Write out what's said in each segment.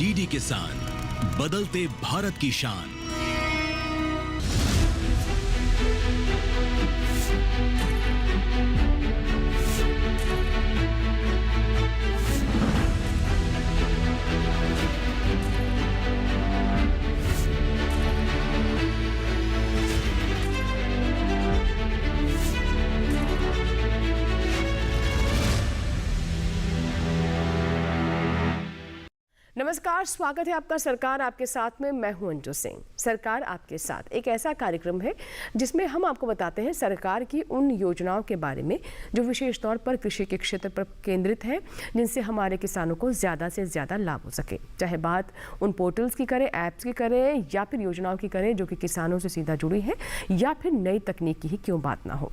DD किसान, बदलते भारत की शान। नमस्कार, स्वागत है आपका सरकार आपके साथ में। मैं हूं अंजू सिंह। सरकार आपके साथ एक ऐसा कार्यक्रम है जिसमें हम आपको बताते हैं सरकार की उन योजनाओं के बारे में जो विशेष तौर पर कृषि के क्षेत्र पर केंद्रित है, जिनसे हमारे किसानों को ज़्यादा से ज़्यादा लाभ हो सके। चाहे बात उन पोर्टल्स की करें, ऐप्स की करें, या फिर योजनाओं की करें जो कि किसानों से सीधा जुड़ी है, या फिर नई तकनीक की ही क्यों बात ना हो।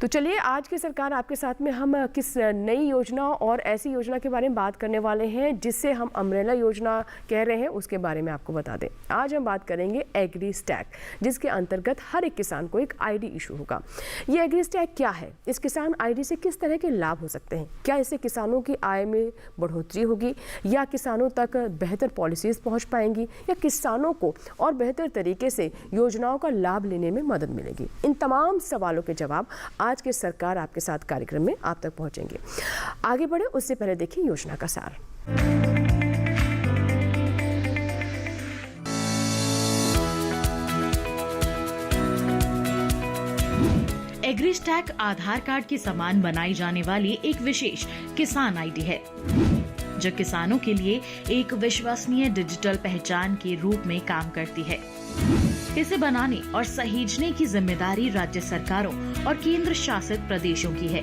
तो चलिए, आज की सरकार आपके साथ में हम किस नई योजना और ऐसी योजना के बारे में बात करने वाले हैं जिससे हम अम्ब्रेला योजना कह रहे हैं, उसके बारे में आपको बता दें। आज हम बात करेंगे एग्री स्टैक, जिसके अंतर्गत हर एक किसान को एक आईडी इशू होगा। ये एग्री स्टैक क्या है? इस किसान आईडी से किस तरह के लाभ हो सकते हैं? क्या इससे किसानों की आय में बढ़ोतरी होगी, या किसानों तक बेहतर पॉलिसीज पहुंच पाएंगी, या किसानों को और बेहतर तरीके से योजनाओं का लाभ लेने में मदद मिलेगी? इन तमाम सवालों के जवाब आज के सरकार आपके साथ कार्यक्रम में आप तक पहुंचेंगे। आगे बढ़े उससे पहले देखिए योजना का सार। एग्री स्टैक आधार कार्ड के समान बनाई जाने वाली एक विशेष किसान आईडी है, जो किसानों के लिए एक विश्वसनीय डिजिटल पहचान के रूप में काम करती है। इसे बनाने और सहेजने की जिम्मेदारी राज्य सरकारों और केंद्र शासित प्रदेशों की है।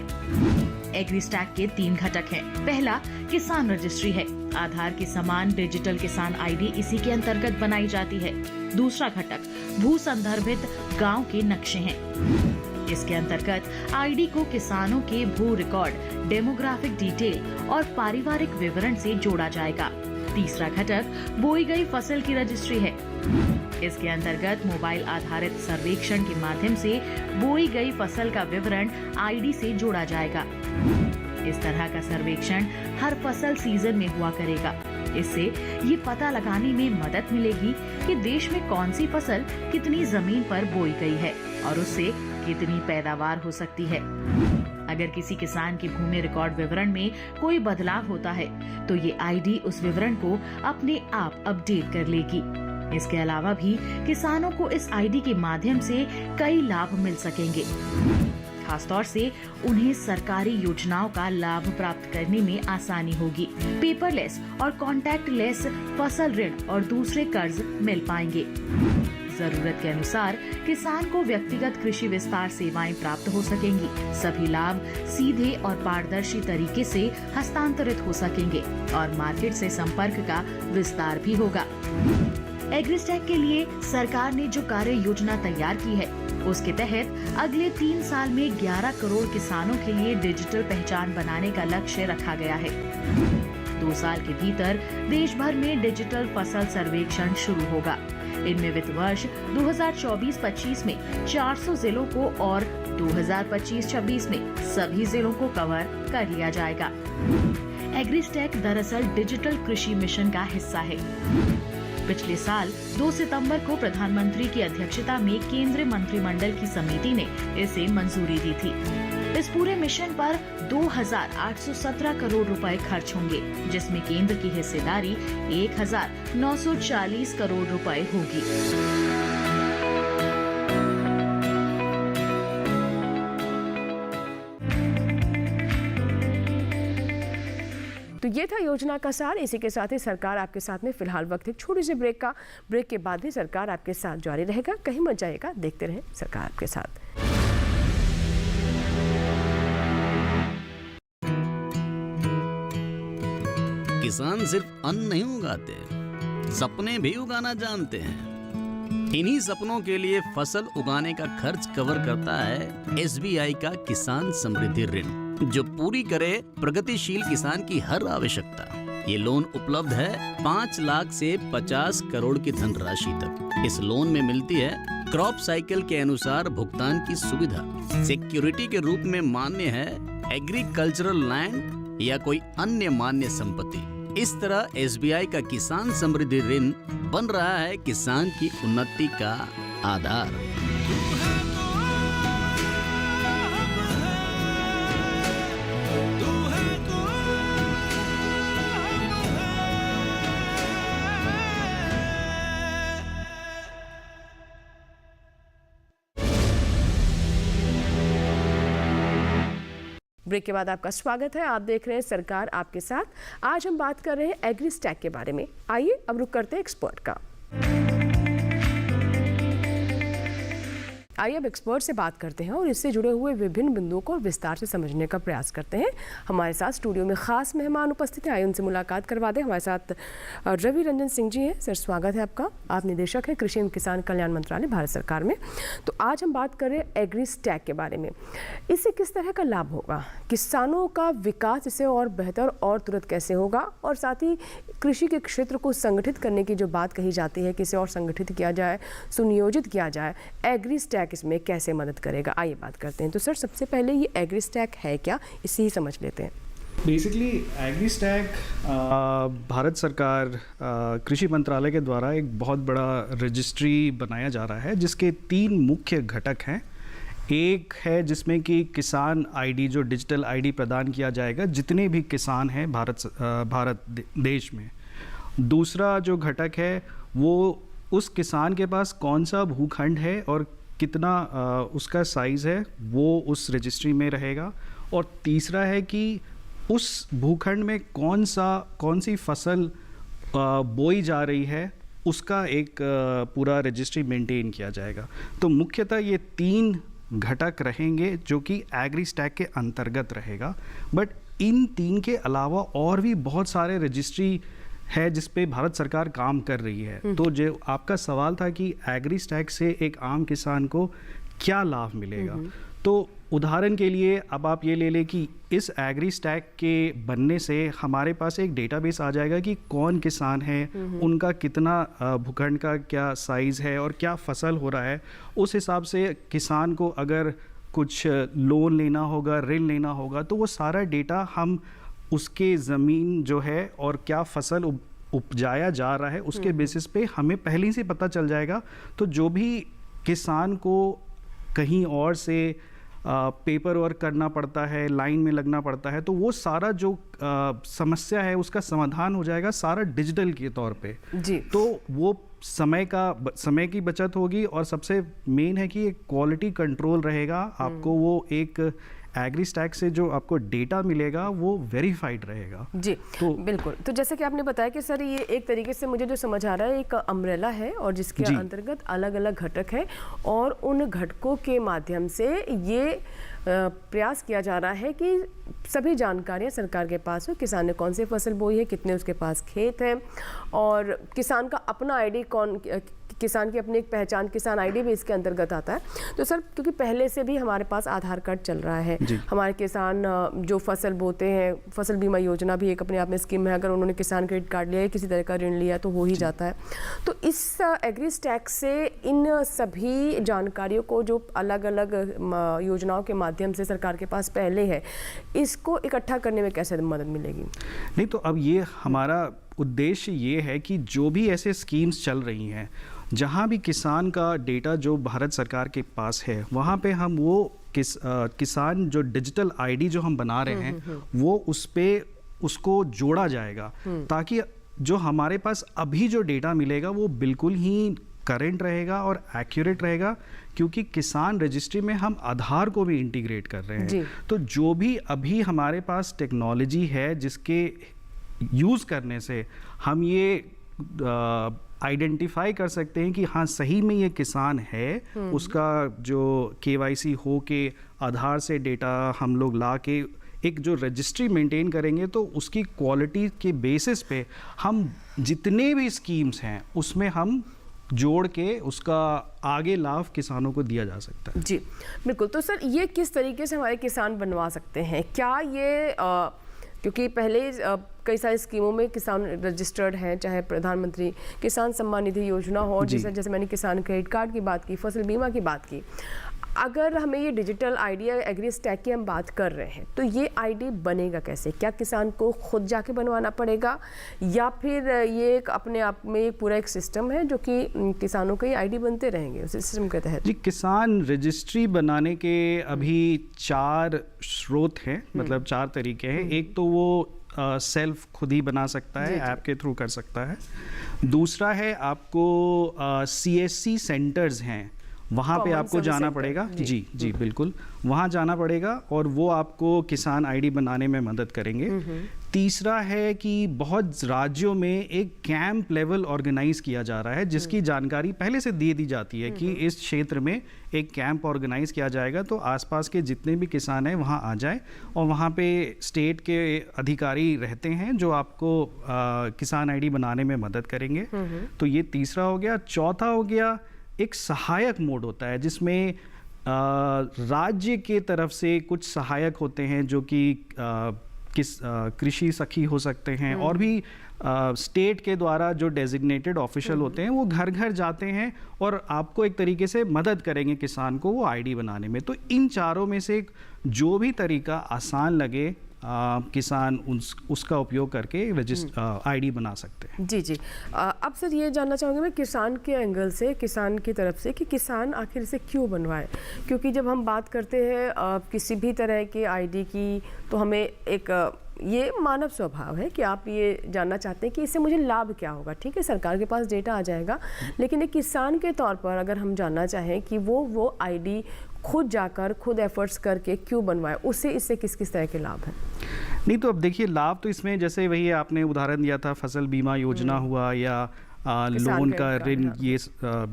एग्री स्टैक के 3 घटक हैं। पहला, किसान रजिस्ट्री है। आधार के समान डिजिटल किसान आईडी इसी के अंतर्गत बनाई जाती है। दूसरा घटक, भू संदर्भित गाँव के नक्शे हैं। इसके अंतर्गत आईडी को किसानों के भू रिकॉर्ड, डेमोग्राफिक डिटेल और पारिवारिक विवरण से जोड़ा जाएगा। तीसरा घटक, बोई गई फसल की रजिस्ट्री है। इसके अंतर्गत मोबाइल आधारित सर्वेक्षण के माध्यम से बोई गई फसल का विवरण आईडी से जोड़ा जाएगा। इस तरह का सर्वेक्षण हर फसल सीजन में हुआ करेगा। इससे ये पता लगाने में मदद मिलेगी कि देश में कौन सी फसल कितनी जमीन पर बोई गई है और उससे कितनी पैदावार हो सकती है। अगर किसी किसान की भूमि रिकॉर्ड विवरण में कोई बदलाव होता है तो ये आईडी उस विवरण को अपने आप अपडेट कर लेगी। इसके अलावा भी किसानों को इस आईडी के माध्यम से कई लाभ मिल सकेंगे। खासतौर से उन्हें सरकारी योजनाओं का लाभ प्राप्त करने में आसानी होगी। पेपरलेस और कॉन्टैक्ट लेस फसल ऋण और दूसरे कर्ज मिल पाएंगे। जरूरत के अनुसार किसान को व्यक्तिगत कृषि विस्तार सेवाएं प्राप्त हो सकेंगी। सभी लाभ सीधे और पारदर्शी तरीके से हस्तांतरित हो सकेंगे और मार्केट से संपर्क का विस्तार भी होगा। एग्री स्टैक के लिए सरकार ने जो कार्य योजना तैयार की है, उसके तहत अगले 3 साल में 11 करोड़ किसानों के लिए डिजिटल पहचान बनाने का लक्ष्य रखा गया है। 2 साल के भीतर देश भर में डिजिटल फसल सर्वेक्षण शुरू होगा। इनमें वित्त वर्ष 2024-25 में 400 जिलों को और 2025-26 में सभी जिलों को कवर कर लिया जाएगा। एग्री स्टैक दरअसल डिजिटल कृषि मिशन का हिस्सा है। पिछले साल 2 सितंबर को प्रधानमंत्री की अध्यक्षता में केंद्रीय मंत्रिमंडल की समिति ने इसे मंजूरी दी थी। इस पूरे मिशन पर 2,817 करोड़ रुपए खर्च होंगे, जिसमें केंद्र की हिस्सेदारी 1,940 करोड़ रुपए होगी। तो ये था योजना का सार। इसी के साथ ही सरकार आपके साथ में फिलहाल वक्त है छोटी सी ब्रेक का। ब्रेक के बाद भी सरकार आपके साथ जारी रहेगा, कहीं मत जाइएगा, देखते रहें सरकार आपके साथ। किसान सिर्फ अन्न नहीं उगाते, सपने भी उगाना जानते हैं। इन्हीं सपनों के लिए फसल उगाने का खर्च कवर करता है एसबीआई का किसान समृद्धि ऋण, जो पूरी करे प्रगतिशील किसान की हर आवश्यकता। ये लोन उपलब्ध है 5 लाख से 50 करोड़ की धनराशि तक। इस लोन में मिलती है क्रॉप साइकिल के अनुसार भुगतान की सुविधा। सिक्योरिटी के रूप में मान्य है एग्रीकल्चरल लैंड या कोई अन्य मान्य संपत्ति। इस तरह SBI का किसान समृद्धि ऋण बन रहा है किसान की उन्नति का आधार। ब्रेक के बाद आपका स्वागत है। आप देख रहे हैं सरकार आपके साथ। आज हम बात कर रहे हैं एग्रीस्टैक के बारे में। आइए अब रुक करते हैं एक्सपर्ट का। आइए अब एक्सपर्ट से बात करते हैं और इससे जुड़े हुए विभिन्न बिंदुओं को विस्तार से समझने का प्रयास करते हैं। हमारे साथ स्टूडियो में खास मेहमान उपस्थित हैं। आइए उनसे मुलाकात करवा दें। हमारे साथ रवि रंजन सिंह जी हैं। सर स्वागत है आपका। आप निदेशक हैं कृषि एवं किसान कल्याण मंत्रालय भारत सरकार में। तो आज हम बात कर रहे हैं एग्रीस्टैक के बारे में। इससे किस तरह का लाभ होगा, किसानों का विकास इससे और बेहतर और तुरंत कैसे होगा, और साथ ही कृषि के क्षेत्र को संगठित करने की जो बात कही जाती है कि इसे और संगठित किया जाए, सुनियोजित किया जाए, एग्रीस्टैक इसमें कैसे मदद करेगा, आइए बात करते हैं। तो सर सबसे पहले ये एग्रीस्टैक है क्या, इसे ही समझ लेते हैं। बेसिकली एग्रीस्टैक भारत सरकार कृषि मंत्रालय के द्वारा एक बहुत बड़ा रजिस्ट्री बनाया जा रहा है जिसके 3 मुख्य घटक हैं। एक है जिसमें कि किसान आईडी, जो डिजिटल आईडी प्रदान किया जाएगा जितने भी किसान हैं भारत देश में। दूसरा जो घटक है वो उस किसान के पास कौन सा भूखंड है और कितना उसका साइज़ है वो उस रजिस्ट्री में रहेगा। और तीसरा है कि उस भूखंड में कौन सी फसल बोई जा रही है उसका एक पूरा रजिस्ट्री मेंटेन किया जाएगा। तो मुख्यतः ये 3 घटक रहेंगे जो कि एग्रीस्टैक के अंतर्गत रहेगा। बट इन 3 के अलावा और भी बहुत सारे रजिस्ट्री है जिस पे भारत सरकार काम कर रही है। तो जो आपका सवाल था कि एग्रीस्टैक से एक आम किसान को क्या लाभ मिलेगा, तो उदाहरण के लिए अब आप ये ले लें कि इस एग्रीस्टैक के बनने से हमारे पास एक डेटाबेस आ जाएगा कि कौन किसान है, उनका कितना भूखंड का क्या साइज़ है और क्या फसल हो रहा है। उस हिसाब से किसान को अगर कुछ लोन लेना होगा, ऋण लेना होगा, तो वो सारा डेटा हम उसके ज़मीन जो है और क्या फसल उपजाया जा रहा है उसके बेसिस पे हमें पहले से पता चल जाएगा। तो जो भी किसान को कहीं और से पेपर वर्क करना पड़ता है, लाइन में लगना पड़ता है, तो वो सारा जो समस्या है उसका समाधान हो जाएगा सारा डिजिटल के तौर पे जी। तो वो समय की बचत होगी और सबसे मेन है कि एक क्वालिटी कंट्रोल रहेगा। आपको वो एक एग्रीस्टैक से जो आपको डेटा मिलेगा वो वेरीफाइड रहेगा जी। तो बिल्कुल, तो जैसे कि आपने बताया कि सर ये एक तरीके से मुझे जो समझ आ रहा है एक अम्ब्रेला है और जिसके अंतर्गत अलग अलग घटक है और उन घटकों के माध्यम से ये प्रयास किया जा रहा है कि सभी जानकारियां सरकार के पास हो। किसान ने कौन सी फसल बोई है, कितने उसके पास खेत हैं, और किसान का अपना आईडी किसान की अपनी एक पहचान, किसान आईडी भी इसके अंतर्गत आता है। तो सर क्योंकि पहले से भी हमारे पास आधार कार्ड चल रहा है, हमारे किसान जो फसल बोते हैं, फसल बीमा योजना भी एक अपने आप में स्कीम है, अगर उन्होंने किसान क्रेडिट कार्ड लिया है, किसी तरह का ऋण लिया तो हो ही जाता है। तो इस एग्रीस्टैक से इन सभी जानकारियों को जो अलग अलग योजनाओं के माध्यम से सरकार के पास पहले है, इसको इकट्ठा करने में कैसे मदद मिलेगी? नहीं, तो अब ये हमारा उद्देश्य ये है कि जो भी ऐसे स्कीम्स चल रही हैं जहाँ भी किसान का डेटा जो भारत सरकार के पास है, वहाँ पे हम वो किसान जो डिजिटल आईडी जो हम बना रहे हैं वो उसको जोड़ा जाएगा, ताकि जो हमारे पास अभी जो डेटा मिलेगा वो बिल्कुल ही करेंट रहेगा और एक्यूरेट रहेगा, क्योंकि किसान रजिस्ट्री में हम आधार को भी इंटीग्रेट कर रहे हैं। तो जो भी अभी हमारे पास टेक्नोलॉजी है जिसके यूज़ करने से हम ये आइडेंटिफाई कर सकते हैं कि हाँ सही में ये किसान है, उसका जो KYC हो के आधार से डेटा हम लोग ला के एक जो रजिस्ट्री मेंटेन करेंगे, तो उसकी क्वालिटी के बेसिस पे हम जितने भी स्कीम्स हैं उसमें हम जोड़ के उसका आगे लाभ किसानों को दिया जा सकता है। जी बिल्कुल। तो सर ये किस तरीके से हमारे किसान बनवा सकते हैं? क्या ये क्योंकि पहले कई सारी स्कीमों में किसान रजिस्टर्ड हैं, चाहे प्रधानमंत्री किसान सम्मान निधि योजना हो, जैसे मैंने किसान क्रेडिट कार्ड की बात की, फसल बीमा की बात की, अगर हमें ये डिजिटल आईडी या एग्री स्टैक की हम बात कर रहे हैं तो ये आईडी बनेगा कैसे? क्या किसान को खुद जाके बनवाना पड़ेगा या फिर ये एक अपने आप में एक पूरा एक सिस्टम है जो कि किसानों के आईडी बनते रहेंगे उस सिस्टम के तहत? जी, किसान रजिस्ट्री बनाने के अभी 4 स्रोत हैं, मतलब 4 तरीके हैं। एक तो वो सेल्फ खुद ही बना सकता है, ऐप के थ्रू कर सकता है। दूसरा है आपको CSC सेंटर्स हैं, वहाँ पे आपको जाना पड़ेगा। जी जी बिल्कुल, वहाँ जाना पड़ेगा और वो आपको किसान आईडी बनाने में मदद करेंगे। तीसरा है कि बहुत राज्यों में एक कैंप लेवल ऑर्गेनाइज किया जा रहा है जिसकी जानकारी पहले से दे दी जाती है कि इस क्षेत्र में एक कैंप ऑर्गेनाइज किया जाएगा, तो आसपास के जितने भी किसान हैं वहाँ आ जाए और वहाँ पे स्टेट के अधिकारी रहते हैं जो आपको किसान आईडी बनाने में मदद करेंगे। तो ये तीसरा हो गया। चौथा हो गया एक सहायक मोड होता है जिसमें राज्य के तरफ से कुछ सहायक होते हैं जो कि कृषि सखी हो सकते हैं और भी स्टेट के द्वारा जो डेजिग्नेटेड ऑफिशियल होते हैं वो घर घर जाते हैं और आपको एक तरीके से मदद करेंगे किसान को वो आईडी बनाने में। तो इन चारों में से जो भी तरीका आसान लगे किसान उसका उपयोग करके आईडी बना सकते हैं। जी जी। अब सर ये जानना चाहूँगी मैं किसान के एंगल से, किसान की तरफ से, कि किसान आखिर इसे क्यों बनवाए? क्योंकि जब हम बात करते हैं किसी भी तरह के आईडी की तो हमें एक ये मानव स्वभाव है कि आप ये जानना चाहते हैं कि इससे मुझे लाभ क्या होगा। ठीक है, सरकार के पास डेटा आ जाएगा, लेकिन एक किसान के तौर पर अगर हम जानना चाहें कि वो आईडी खुद जाकर खुद एफर्ट्स करके क्यों बनवाए, उससे इससे किस किस तरह के लाभ हैं? नहीं तो अब देखिए, लाभ तो इसमें जैसे वही आपने उदाहरण दिया था फसल बीमा योजना हुआ या लोन का ऋण ये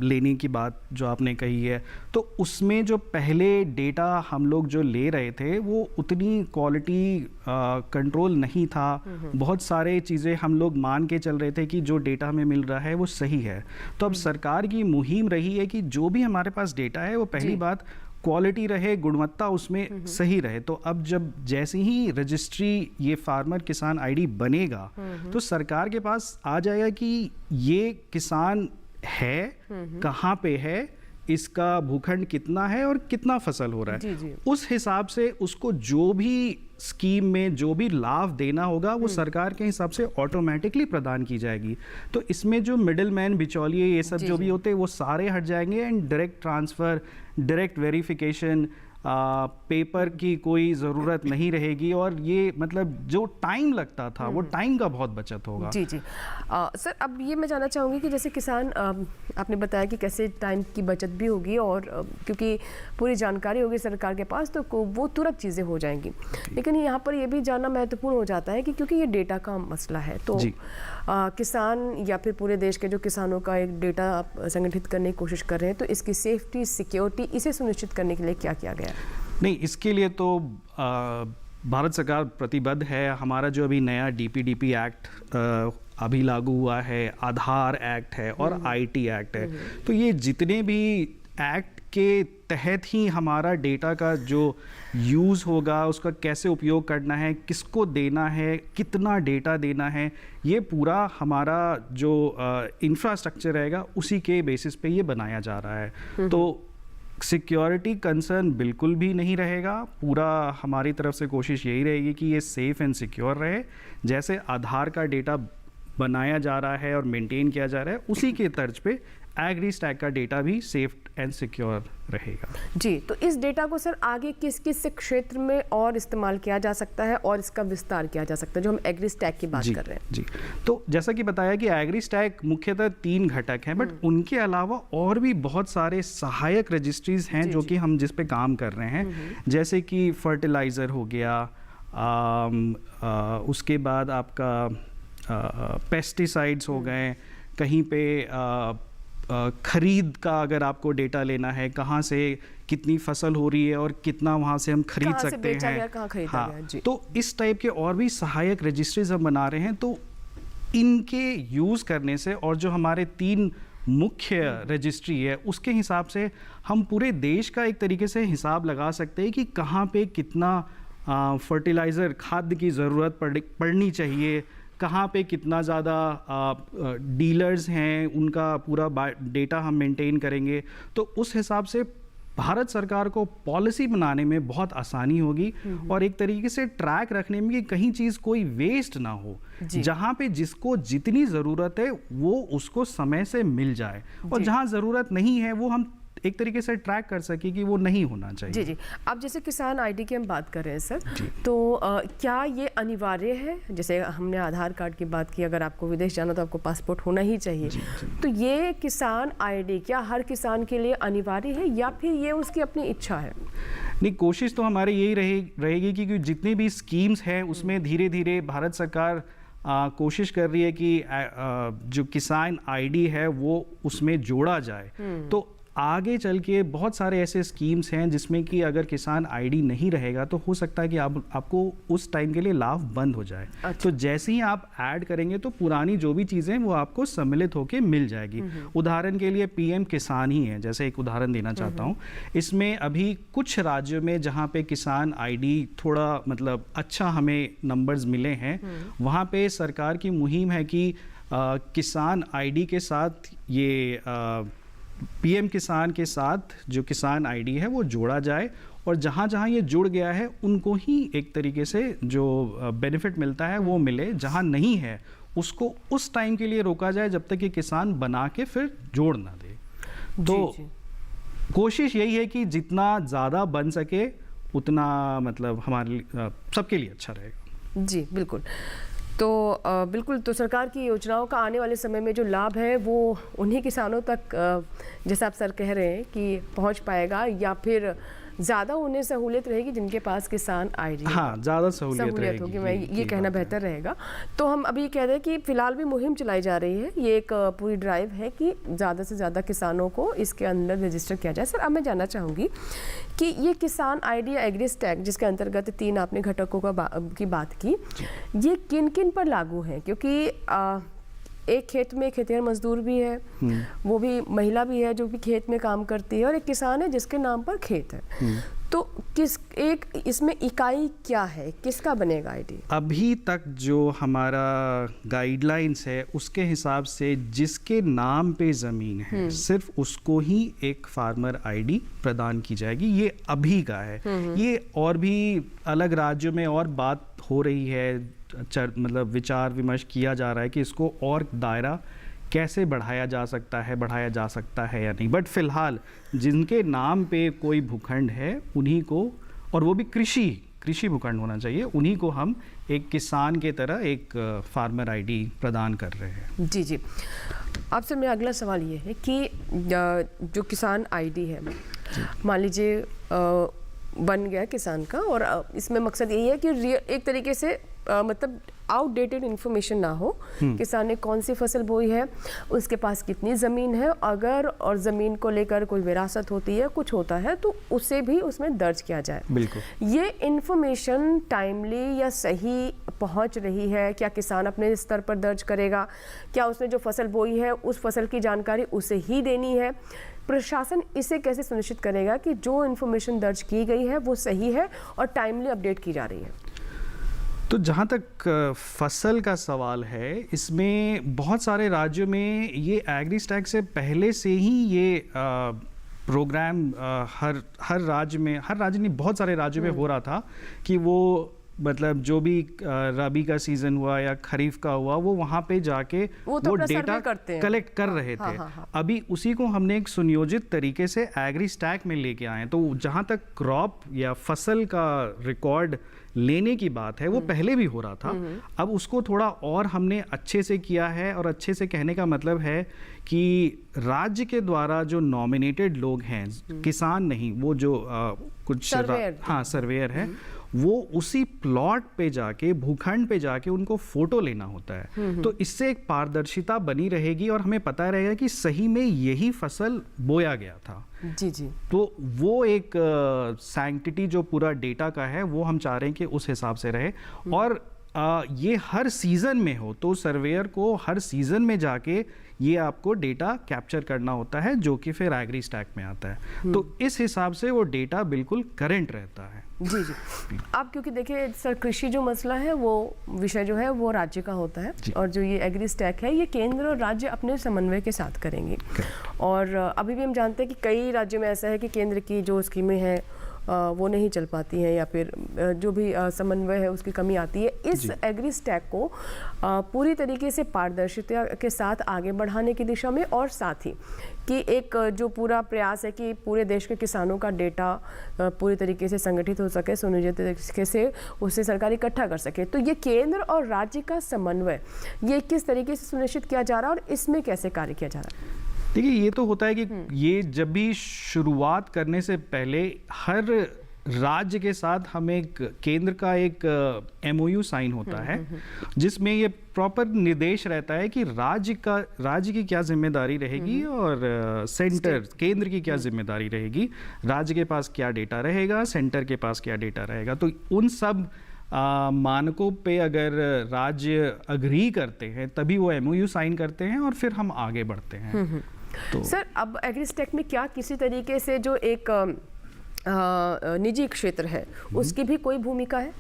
लेने की बात जो आपने कही है, तो उसमें जो पहले डेटा हम लोग जो ले रहे थे वो उतनी क्वालिटी कंट्रोल नहीं था। बहुत सारे चीज़ें हम लोग मान के चल रहे थे कि जो डेटा हमें मिल रहा है वो सही है। तो अब सरकार की मुहिम रही है कि जो भी हमारे पास डेटा है वो पहली बात क्वालिटी रहे, गुणवत्ता उसमें सही रहे। तो अब जब जैसे ही रजिस्ट्री ये फार्मर किसान आईडी बनेगा तो सरकार के पास आ जाएगा कि ये किसान है, कहाँ पे है, इसका भूखंड कितना है और कितना फसल हो रहा है। जी जी। उस हिसाब से उसको जो भी स्कीम में जो भी लाभ देना होगा वो सरकार के हिसाब से ऑटोमेटिकली प्रदान की जाएगी। तो इसमें जो मिडिल मैन, बिचौलिए, ये सब जो भी होते हैं वो सारे हट जाएंगे and direct transfer, direct verification, paper की कोई ज़रूरत नहीं रहेगी और ये मतलब जो टाइम लगता था वो टाइम का बहुत बचत होगा। जी जी। सर अब ये मैं जानना चाहूँगी कि जैसे किसान, आपने बताया कि कैसे टाइम की बचत भी होगी और क्योंकि पूरी जानकारी होगी सरकार के पास तो वो तुरंत चीज़ें हो जाएंगी, लेकिन यहाँ पर ये भी जानना महत्वपूर्ण हो जाता है कि क्योंकि ये डेटा का मसला है तो किसान या फिर पूरे देश के जो किसानों का एक डेटा आप संगठित करने की कोशिश कर रहे हैं, तो इसकी सेफ्टी, सिक्योरिटी, इसे सुनिश्चित करने के लिए क्या किया गया? नहीं, इसके लिए तो भारत सरकार प्रतिबद्ध है। हमारा जो अभी नया DPDP एक्ट अभी लागू हुआ है, आधार एक्ट है और IT एक्ट है, तो ये जितने भी एक्ट के तहत ही हमारा डेटा का जो यूज़ होगा, उसका कैसे उपयोग करना है, किसको देना है, कितना डेटा देना है, ये पूरा हमारा जो इंफ्रास्ट्रक्चर रहेगा उसी के बेसिस पे ये बनाया जा रहा है। तो सिक्योरिटी कंसर्न बिल्कुल भी नहीं रहेगा। पूरा हमारी तरफ से कोशिश यही रहेगी कि ये सेफ एंड सिक्योर रहे। जैसे आधार का डेटा बनाया जा रहा है और मेंटेन किया जा रहा है, उसी के तर्ज पे एग्री स्टैक का डेटा भी सेफ एंड सिक्योर रहेगा। जी, तो इस डेटा को सर आगे किस किस क्षेत्र में और इस्तेमाल किया जा सकता है और इसका विस्तार किया जा सकता है, जो हम एग्री स्टैक की बात कर रहे हैं? जी, तो जैसा कि बताया कि एग्री स्टैक मुख्यतः 3 घटक हैं, बट उनके अलावा और भी बहुत सारे सहायक रजिस्ट्रीज हैं जो कि हम जिस पे काम कर रहे हैं, जैसे कि फर्टिलाइज़र हो गया, उसके बाद आपका पेस्टिसाइड्स हो गए, कहीं पे खरीद का अगर आपको डेटा लेना है, कहाँ से कितनी फसल हो रही है और कितना वहाँ से हम खरीद सकते हैं। हाँ, तो इस टाइप के और भी सहायक रजिस्ट्रीज हम बना रहे हैं। तो इनके यूज़ करने से और जो हमारे 3 मुख्य रजिस्ट्री है उसके हिसाब से हम पूरे देश का एक तरीके से हिसाब लगा सकते हैं कि कहाँ पे कितना फर्टिलाइज़र, खाद की ज़रूरत पड़नी चाहिए, कहाँ पे कितना ज़्यादा डीलर्स हैं, उनका पूरा डेटा हम मेंटेन करेंगे। तो उस हिसाब से भारत सरकार को पॉलिसी बनाने में बहुत आसानी होगी और एक तरीके से ट्रैक रखने में कि कहीं चीज़ कोई वेस्ट ना हो, जहाँ पे जिसको जितनी ज़रूरत है वो उसको समय से मिल जाए और जहाँ ज़रूरत नहीं है वो हम एक तरीके से ट्रैक कर सके कि वो नहीं होना चाहिए। जी जी। अब जैसे किसान आईडी की हम बात कर रहे हैं सर, तो क्या ये अनिवार्य है? जैसे हमने आधार कार्ड की बात की, अगर आपको विदेश जाना तो आपको पासपोर्ट होना ही चाहिए। तो ये किसान आईडी क्या हर किसान के लिए अनिवार्य है या फिर ये उसकी अपनी इच्छा है? नहीं, कोशिश तो हमारी यही रहेगी कि जितनी भी स्कीम्स हैं उसमें धीरे धीरे भारत सरकार कोशिश कर रही है कि जो किसान आईडी है वो उसमें जोड़ा जाए। तो आगे चल के बहुत सारे ऐसे स्कीम्स हैं जिसमें कि अगर किसान आईडी नहीं रहेगा तो हो सकता है कि आपको उस टाइम के लिए लाभ बंद हो जाए। अच्छा। तो जैसे ही आप ऐड करेंगे तो पुरानी जो भी चीज़ें वो आपको सम्मिलित होकर मिल जाएगी। उदाहरण के लिए पीएम किसान ही है, जैसे एक उदाहरण देना चाहता हूँ। इसमें अभी कुछ राज्यों में जहाँ पे किसान आईडी थोड़ा मतलब अच्छा हमें नंबर्स मिले हैं, वहाँ पे सरकार की मुहिम है कि किसान आईडी के साथ ये पीएम किसान के साथ जो किसान आईडी है वो जोड़ा जाए और जहाँ जहाँ ये जुड़ गया है उनको ही एक तरीके से जो बेनिफिट मिलता है वो मिले, जहाँ नहीं है उसको उस टाइम के लिए रोका जाए जब तक कि किसान बना के फिर जोड़ ना दे। तो कोशिश यही है कि जितना ज़्यादा बन सके उतना मतलब हमारे सबके लिए अच्छा रहेगा। जी बिल्कुल। तो बिल्कुल, तो सरकार की योजनाओं का आने वाले समय में जो लाभ है वो उन्हीं किसानों तक जैसा आप सर कह रहे हैं कि पहुंच पाएगा या फिर ज़्यादा उन्हें सहूलियत रहेगी जिनके पास किसान आईडी? हाँ, ज़्यादा सहूलियत होगी, मैं ये कहना बेहतर रहेगा। तो हम अभी कह रहे हैं कि फ़िलहाल भी मुहिम चलाई जा रही है, ये एक पूरी ड्राइव है कि ज़्यादा से ज़्यादा किसानों को इसके अंदर रजिस्टर किया जाए। सर, अब मैं जानना चाहूँगी कि ये किसान आईडी या एग्री स्टैक जिसके अंतर्गत 3 आपने घटकों की बात की, ये किन किन पर लागू है? क्योंकि एक खेत में खेतिहर मजदूर भी है, वो भी महिला भी है जो भी खेत में काम करती है, और एक किसान है जिसके नाम पर खेत है। तो इसमें इकाई क्या है, किसका बनेगा आईडी? अभी तक जो हमारा गाइडलाइंस है उसके हिसाब से जिसके नाम पे ज़मीन है सिर्फ उसको ही एक फार्मर आईडी प्रदान की जाएगी। ये अभी का है। ये और भी अलग राज्यों में और बात हो रही है, मतलब विचार विमर्श किया जा रहा है कि इसको और दायरा कैसे बढ़ाया जा सकता है या नहीं। बट फिलहाल जिनके नाम पे कोई भूखंड है उन्हीं को, और वो भी कृषि भूखंड होना चाहिए, उन्हीं को हम एक किसान के तरह एक फार्मर आईडी प्रदान कर रहे हैं। जी जी। आपसे मेरा अगला सवाल ये है कि जो किसान आईडी है, मान लीजिए बन गया किसान का, और इसमें मकसद यही है कि एक तरीके से मतलब आउटडेटेड इन्फॉर्मेशन ना हो, किसान ने कौन सी फसल बोई है, उसके पास कितनी ज़मीन है, अगर और ज़मीन को लेकर कोई विरासत होती है, कुछ होता है, तो उसे भी उसमें दर्ज किया जाए। बिल्कुल। ये इन्फॉर्मेशन टाइमली या सही पहुंच रही है? क्या किसान अपने स्तर पर दर्ज करेगा? क्या उसने जो फसल बोई है उस फसल की जानकारी उसे ही देनी है? प्रशासन इसे कैसे सुनिश्चित करेगा कि जो इन्फॉर्मेशन दर्ज की गई है वो सही है और टाइमली अपडेट की जा रही है? तो जहाँ तक फसल का सवाल है, इसमें बहुत सारे राज्यों में ये एग्री स्टैक से पहले से ही ये प्रोग्राम हर राज्य नहीं, बहुत सारे राज्यों में हो रहा था कि वो मतलब जो भी रबी का सीजन हुआ या खरीफ का हुआ, वो वहाँ पे जाके वो डेटा कलेक्ट कर रहे थे। अभी उसी को हमने एक सुनियोजित तरीके से एग्री स्टैक में लेके आए। तो जहाँ तक क्रॉप या फसल का रिकॉर्ड लेने की बात है वो पहले भी हो रहा था, अब उसको थोड़ा और हमने अच्छे से किया है। और अच्छे से कहने का मतलब है कि राज्य के द्वारा जो नॉमिनेटेड लोग हैं, किसान नहीं, वो जो कुछ सर्वेयर है, वो उसी प्लॉट पे जाके, भूखंड पे जाके उनको फोटो लेना होता है। तो इससे एक पारदर्शिता बनी रहेगी और हमें पता रहेगा कि सही में यही फसल बोया गया था। जी जी। तो वो एक सैंक्टिटी जो पूरा डेटा का है वो हम चाह रहे हैं कि उस हिसाब से रहे। और ये हर सीज़न में हो, तो सर्वेयर को हर सीज़न में जाके ये आपको डेटा कैप्चर करना होता है, जो कि फिर एग्री स्टैक में आता है। तो इस हिसाब से वो डेटा बिल्कुल करंट रहता है। जी जी। अब क्योंकि देखिए सर, कृषि जो मसला है वो विषय जो है वो राज्य का होता है, और जो ये एग्री स्टैक है ये केंद्र और राज्य अपने समन्वय के साथ करेंगे। और अभी भी हम जानते हैं कि कई राज्यों में ऐसा है कि केंद्र की जो स्कीमें हैं वो नहीं चल पाती हैं, या फिर जो भी समन्वय है उसकी कमी आती है। इस एग्री स्टैक को पूरी तरीके से पारदर्शिता के साथ आगे बढ़ाने की दिशा में, और साथ ही कि एक जो पूरा प्रयास है कि पूरे देश के किसानों का डेटा पूरी तरीके से संगठित हो सके, सुनियोजित तरीके से उसे सरकार इकट्ठा कर सके। तो ये केंद्र और राज्य का समन्वय ये किस तरीके से सुनिश्चित किया जा रहा है और इसमें कैसे कार्य किया जा रहा है? देखिए, ये तो होता है कि ये जब भी शुरुआत करने से पहले हर राज्य के साथ हम एक केंद्र का एक MOU साइन होता है, जिसमें ये प्रॉपर निर्देश रहता है कि राज्य की क्या जिम्मेदारी रहेगी और सेंटर केंद्र की क्या जिम्मेदारी रहेगी, राज्य के पास क्या डेटा रहेगा, सेंटर के पास क्या डेटा रहेगा। तो उन सब मानकों पे अगर राज्य अग्री करते हैं तभी वो MOU साइन करते हैं और फिर हम आगे बढ़ते हैं। तो सर, अब एग्री स्टैक में क्या किसी तरीके से जो एक निजी क्षेत्र है उसकी भी कोई भूमिका है?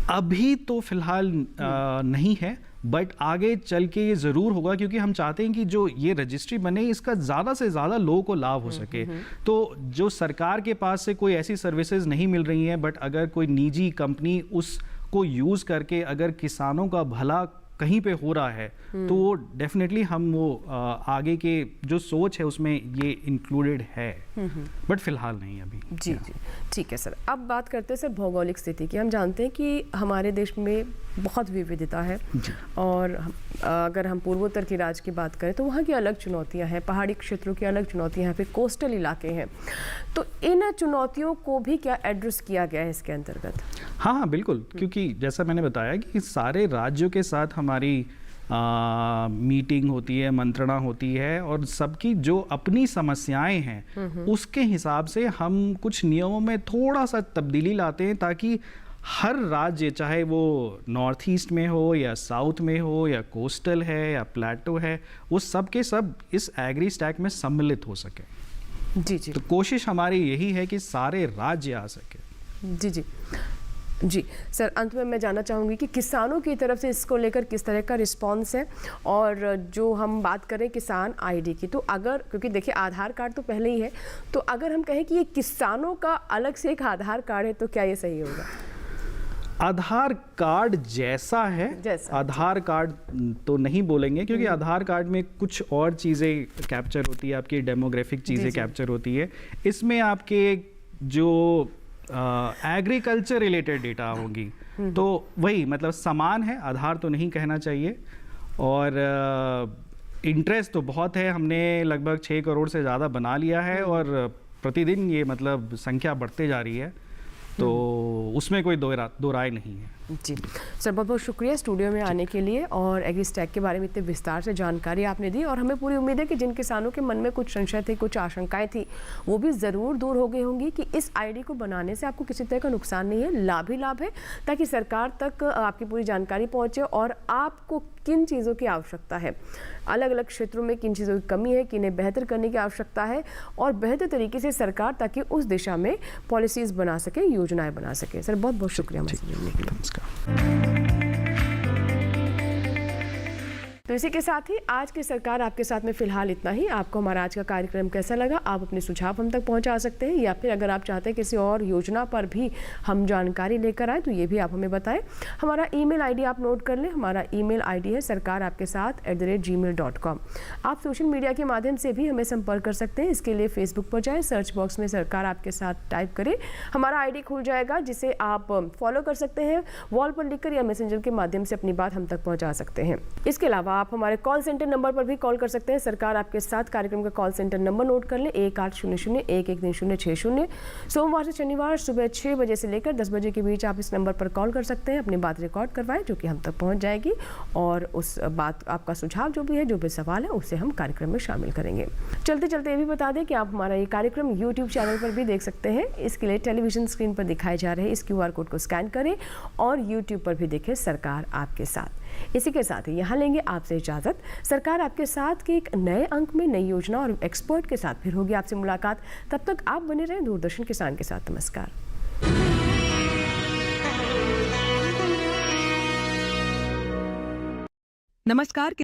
अभी तो फिलहाल नहीं है, बट आगे चल के ये ज़रूर होगा, क्योंकि हम चाहते हैं कि जो ये रजिस्ट्री बने इसका ज़्यादा से ज़्यादा लोगों को लाभ हो सके। तो जो सरकार के पास से कोई ऐसी सर्विसेज नहीं मिल रही हैं, बट अगर कोई निजी कंपनी उसको यूज़ करके अगर किसानों का भला कहीं पे हो रहा है तो वो डेफिनेटली हम वो आगे के जो सोच है उसमें ये इंक्लूडेड है, बट फिलहाल नहीं अभी। जी जी, ठीक है सर। अब बात करते हैं सर भौगोलिक स्थिति की। हम जानते हैं कि हमारे देश में बहुत विविधता है, और अगर हम पूर्वोत्तर के राज्य की बात करें तो वहाँ की अलग चुनौतियाँ हैं, पहाड़ी क्षेत्रों की अलग चुनौतियाँ हैं, फिर कोस्टल इलाके हैं। तो इन चुनौतियों को भी क्या एड्रेस किया गया है इसके अंतर्गत? हाँ बिल्कुल, क्योंकि जैसा मैंने बताया कि सारे राज्यों के साथ हमारी मीटिंग होती है, मंत्रणा होती है, और सबकी जो अपनी समस्याएं हैं उसके हिसाब से हम कुछ नियमों में थोड़ा सा तब्दीली लाते हैं, ताकि हर राज्य, चाहे वो नॉर्थ ईस्ट में हो या साउथ में हो या कोस्टल है या प्लेटो है, वो सब के सब इस एग्री स्टैक में सम्मिलित हो सके। जी जी। तो कोशिश हमारी यही है कि सारे राज्य आ सके। जी जी जी। सर, अंत में मैं जानना चाहूँगी कि किसानों की तरफ से इसको लेकर किस तरह का रिस्पांस है, और जो हम बात करें किसान आईडी की, तो अगर, क्योंकि देखिए आधार कार्ड तो पहले ही है, तो अगर हम कहें कि ये किसानों का अलग से एक आधार कार्ड है तो क्या ये सही होगा? आधार कार्ड जैसा है, आधार कार्ड तो नहीं बोलेंगे, क्योंकि आधार कार्ड में कुछ और चीज़ें कैप्चर होती है, आपकी डेमोग्राफिक चीज़ें कैप्चर होती है। इसमें आपके जो एग्रीकल्चर रिलेटेड डेटा होगी, तो वही मतलब समान है, आधार तो नहीं कहना चाहिए। और इंटरेस्ट तो बहुत है, हमने लगभग 6 करोड़ से ज़्यादा बना लिया है, और प्रतिदिन ये मतलब संख्या बढ़ते जा रही है, तो उसमें कोई दो राय नहीं है। जी सर, बहुत बहुत शुक्रिया स्टूडियो में आने के लिए, और एग्री स्टैक के बारे में इतने विस्तार से जानकारी आपने दी, और हमें पूरी उम्मीद है कि जिन किसानों के मन में कुछ संशय थे, कुछ आशंकाएं थी, वो भी ज़रूर दूर हो गई होंगी कि इस आईडी को बनाने से आपको किसी तरह का नुकसान नहीं है, लाभ ही लाभ है, ताकि सरकार तक आपकी पूरी जानकारी पहुँचे और आपको किन चीज़ों की आवश्यकता है, अलग अलग क्षेत्रों में किन चीज़ों की कमी है, किन्हें बेहतर करने की आवश्यकता है, और बेहतर तरीके से सरकार ताकि उस दिशा में पॉलिसीज़ बना सके, योजनाएं बना सके। सर, बहुत बहुत शुक्रिया हमसे जुड़ने के लिए। तो इसी के साथ ही आज की सरकार आपके साथ में फिलहाल इतना ही। आपको हमारा आज का कार्यक्रम कैसा लगा, आप अपने सुझाव हम तक पहुंचा सकते हैं, या फिर अगर आप चाहते हैं किसी और योजना पर भी हम जानकारी लेकर आए तो ये भी आप हमें बताएं। हमारा ईमेल आईडी आप नोट कर लें। हमारा ईमेल आईडी है sarkarapkesath@gmail.com। आप सोशल मीडिया के माध्यम से भी हमें संपर्क कर सकते हैं। इसके लिए फेसबुक पर जाएँ, सर्च बॉक्स में सरकार आपके साथ टाइप करें, हमारा आईडी खुल जाएगा, जिसे आप फॉलो कर सकते हैं, वॉल पर लिखकर या मैसेंजर के माध्यम से अपनी बात हम तक पहुँचा सकते हैं। इसके अलावा आप हमारे कॉल सेंटर नंबर पर भी कॉल कर सकते हैं। सरकार आपके साथ कार्यक्रम का कॉल सेंटर नंबर नोट कर लें, 1800-113-060। सोमवार से शनिवार सुबह 6 बजे से लेकर 10 बजे के बीच आप इस नंबर पर कॉल कर सकते हैं। अपनी बात रिकॉर्ड करवाएं जो कि हम तक पहुंच जाएगी, और उस बात आपका सुझाव जो भी है, जो भी सवाल है, उसे हम कार्यक्रम में शामिल करेंगे। चलते चलते ये भी बता दें कि आप हमारा ये कार्यक्रम यूट्यूब चैनल पर भी देख सकते हैं। इसके लिए टेलीविजन स्क्रीन पर दिखाए जा रहे इस QR कोड को स्कैन करें और यूट्यूब पर भी देखें सरकार आपके साथ। इसी के साथ ही यहाँ लेंगे आपसे इजाज़त। सरकार आपके साथ के एक नए अंक में नई योजना और एक्सपर्ट के साथ फिर होगी आपसे मुलाकात। तब तक आप बने रहें दूरदर्शन किसान के साथ। नमस्कार। नमस्कार।